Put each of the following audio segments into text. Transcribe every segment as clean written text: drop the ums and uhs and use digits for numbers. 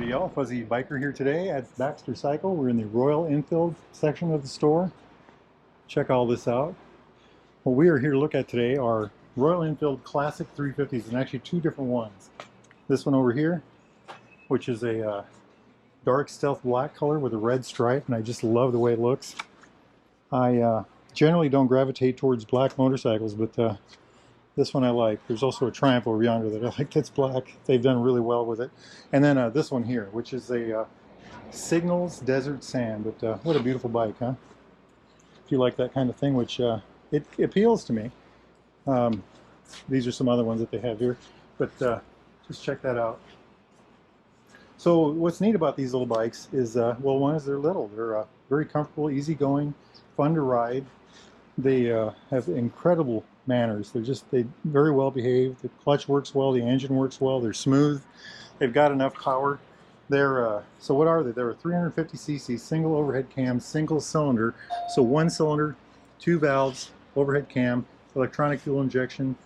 Howdy y'all, Fuzzy Biker here today at Baxter Cycle. We're in the Royal Enfield section of the store. Check all this out. What we are here to look at today are Royal Enfield Classic 350s, and actually two different ones. This one over here, which is a dark stealth black color with a red stripe, and I just love the way it looks. I generally don't gravitate towards black motorcycles, but this one I like. There's also a Triumph over yonder that I like that's black. They've done really well with it. And then this one here, which is a Signals Desert Sand. But what a beautiful bike, huh? If you like that kind of thing, which it appeals to me. These are some other ones that they have here. But just check that out. So what's neat about these little bikes is, well, one is they're little. They're very comfortable, easygoing, fun to ride. They have incredible manners. They very well behaved. The clutch works well, the engine works well, they're smooth, they've got enough power. They're so what are they? They're a 350cc single overhead cam, single cylinder, so one cylinder, two valves, overhead cam, electronic fuel injection.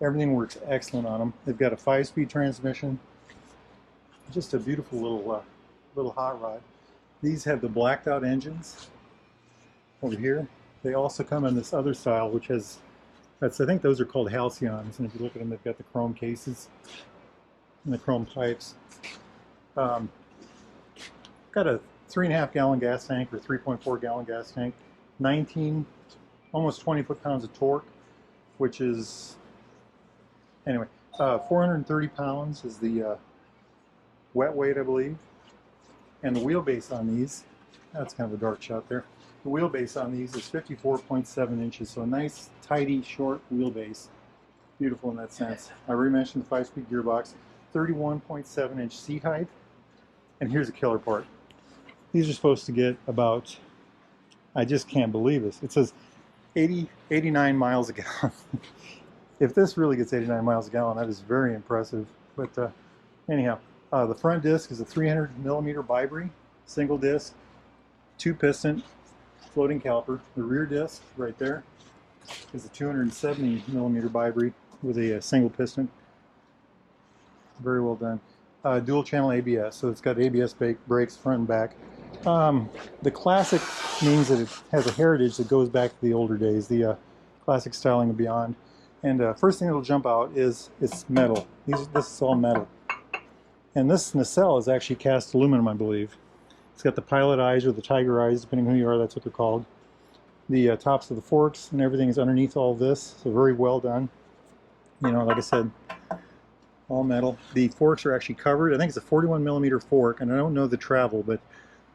Everything works excellent on them. They've got a 5-speed transmission. Just a beautiful little hot rod. These have the blacked out engines over here. They also come in this other style, which has, I think those are called Halcyons, and if you look at them, they've got the chrome cases and the chrome pipes. Got a 3.5 gallon gas tank or 3.4 gallon gas tank, 19, almost 20 foot-pounds of torque, which is, anyway, 430 pounds is the wet weight, I believe, and the wheelbase on these, that's kind of a dark shot there. The wheelbase on these is 54.7 inches, so a nice, tidy, short wheelbase. Beautiful in that sense. I already mentioned the 5-speed gearbox, 31.7 inch seat height. And here's a killer part. These are supposed to get about, I just can't believe this, it says 89 miles a gallon. If this really gets 89 miles a gallon, that is very impressive. But anyhow, the front disc is a 300 millimeter Vibri, single disc, 2-piston, floating caliper. The rear disc right there is a 270 millimeter Vibri with a single piston. Very well done. Dual channel ABS, so it's got ABS brakes front and back. The classic means that it has a heritage that goes back to the older days, the classic styling and beyond. And first thing that'll jump out is it's metal. This is all metal. And this nacelle is actually cast aluminum, I believe. It's got the pilot eyes or the tiger eyes, depending on who you are, that's what they're called. The tops of the forks and everything is underneath all this, so very well done. You know, like I said, all metal. The forks are actually covered. I think it's a 41 millimeter fork, and I don't know the travel, but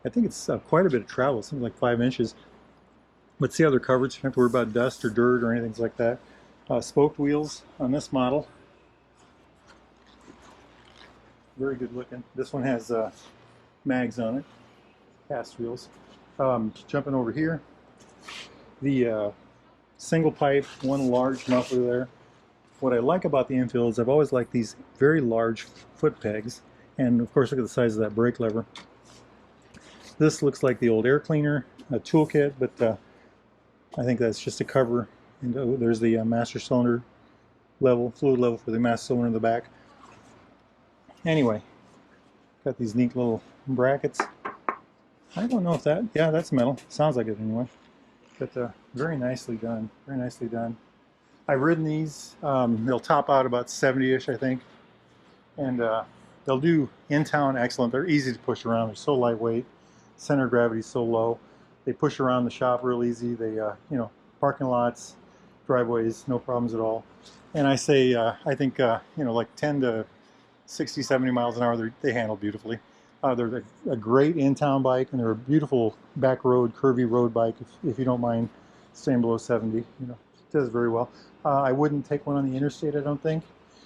I think it's quite a bit of travel, something like 5 inches. But see how they're covered, so you don't have to worry about dust or dirt or anything like that. Spoked wheels on this model. Very good looking. This one has mags on it. Cast wheels. Jumping over here, the single pipe, one large muffler there. What I like about the Enfield is I've always liked these very large foot pegs, and of course look at the size of that brake lever. This looks like the old air cleaner, a toolkit, but I think that's just a cover. And there's the master cylinder level, fluid level for the master cylinder in the back. Anyway, got these neat little brackets. I don't know if that, yeah, that's metal. Sounds like it anyway. But very nicely done, very nicely done. I've ridden these. They'll top out about 70-ish, I think. And they'll do in-town excellent. They're easy to push around. They're so lightweight. Center of gravity is so low. They push around the shop real easy. They, you know, parking lots, driveways, no problems at all. And I say, I think, you know, like 10 to 60, 70 miles an hour, they handle beautifully. They're a great in-town bike, and they're a beautiful back road, curvy road bike if you don't mind staying below 70. You know, it does very well. I wouldn't take one on the interstate, I don't think.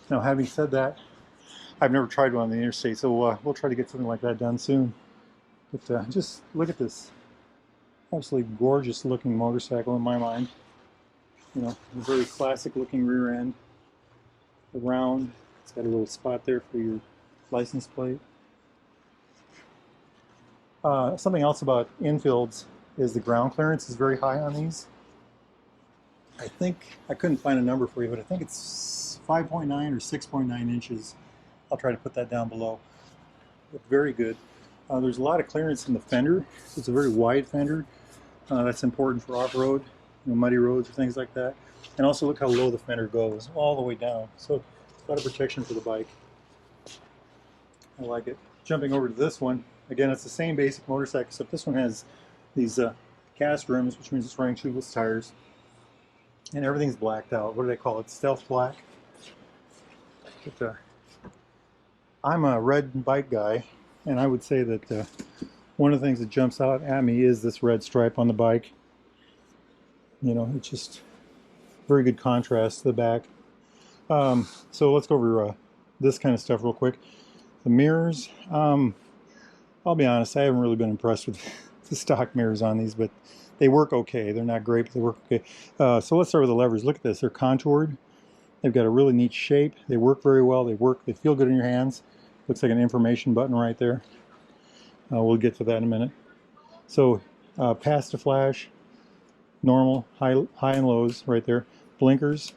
Now, having said that, I've never tried one on the interstate, so we'll try to get something like that done soon. But just look at this absolutely gorgeous looking motorcycle in my mind. You know, a very classic looking rear end. Round, it's got a little spot there for your license plate. Something else about Enfields is the ground clearance is very high on these. I think, I couldn't find a number for you, but I think it's 5.9 or 6.9 inches. I'll try to put that down below. look very good. There's a lot of clearance in the fender. It's a very wide fender. That's important for off-road, muddy roads or things like that. And also look how low the fender goes, all the way down. So a lot of protection for the bike. I like it. Jumping over to this one, again, it's the same basic motorcycle, except this one has these cast rims, which means it's running tubeless tires. And everything's blacked out. What do they call it? Stealth black. But, I'm a red bike guy, and I would say that one of the things that jumps out at me is this red stripe on the bike. It's just very good contrast to the back. So let's go over this kind of stuff real quick. The mirrors, I'll be honest, I haven't really been impressed with the stock mirrors on these, but they work okay. They're not great, but they work okay. So let's start with the levers. Look at this. They're contoured. They've got a really neat shape. They work very well. They feel good in your hands. Looks like an information button right there. We'll get to that in a minute. So pass to flash, normal, high and lows right there. Blinkers,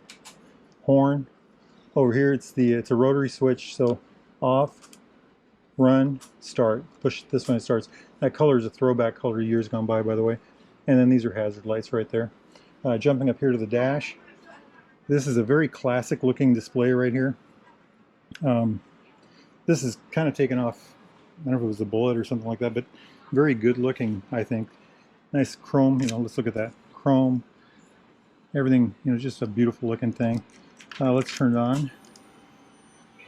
horn. Over here it's a rotary switch, so off, run, start. Push this when it starts. That color is a throwback color years gone by the way. And then these are hazard lights right there. Jumping up here to the dash. This is a very classic looking display right here. This is kind of taken off, I don't know if it was a bullet or something like that, but very good looking, I think. Nice chrome, let's look at that. Chrome, everything, just a beautiful looking thing. Let's turn it on.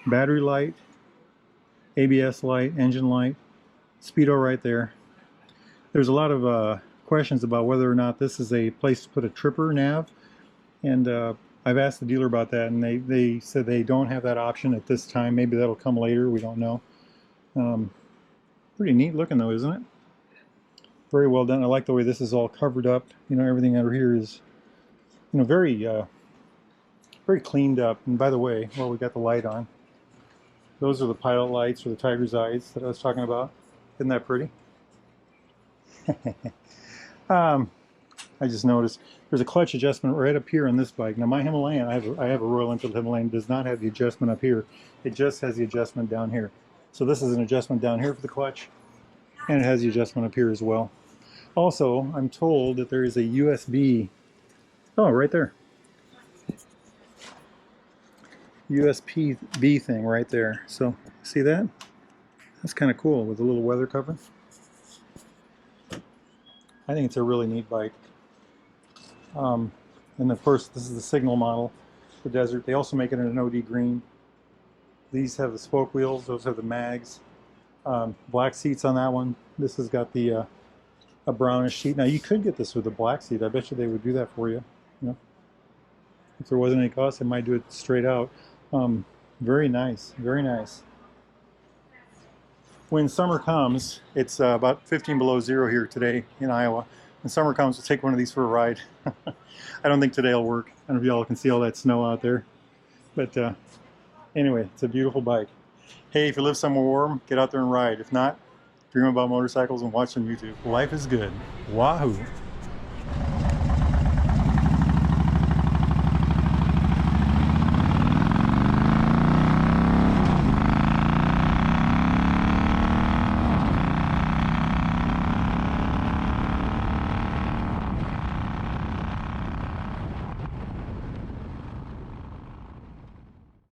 Battery light, ABS light, engine light, speedo right there. There's a lot of questions about whether or not this is a place to put a tripper nav, and I've asked the dealer about that, and they said they don't have that option at this time. Maybe that'll come later, we don't know. Pretty neat looking though, isn't it? Very well done. I like the way this is all covered up. Everything over here is very very cleaned up. And by the way, well, we got the light on. Those are the pilot lights, or the tiger's eyes that I was talking about. Isn't that pretty? I just noticed there's a clutch adjustment right up here on this bike. Now my Himalayan, I have a Royal Enfield Himalayan, does not have the adjustment up here. It just has the adjustment down here. So this is an adjustment down here for the clutch, and it has the adjustment up here as well. Also, I'm told that there is a USB, right there. USB-B thing right there. So see that? That's kind of cool with a little weather cover. I think it's a really neat bike. And of course, this is the Signal model, the Desert. They also make it in an OD green. These have the spoke wheels. Those have the mags. Black seats on that one. This has got the a brownish seat. Now you could get this with a black seat. I bet you they would do that for you. If there wasn't any cost, they might do it straight out. Very nice. Very nice. When summer comes, it's about 15 below zero here today in Iowa. When summer comes, we'll take one of these for a ride. I don't think today will work. I don't know if y'all can see all that snow out there. But anyway, it's a beautiful bike. Hey, if you live somewhere warm, get out there and ride. If not, dream about motorcycles and watch some YouTube. Life is good. Wahoo!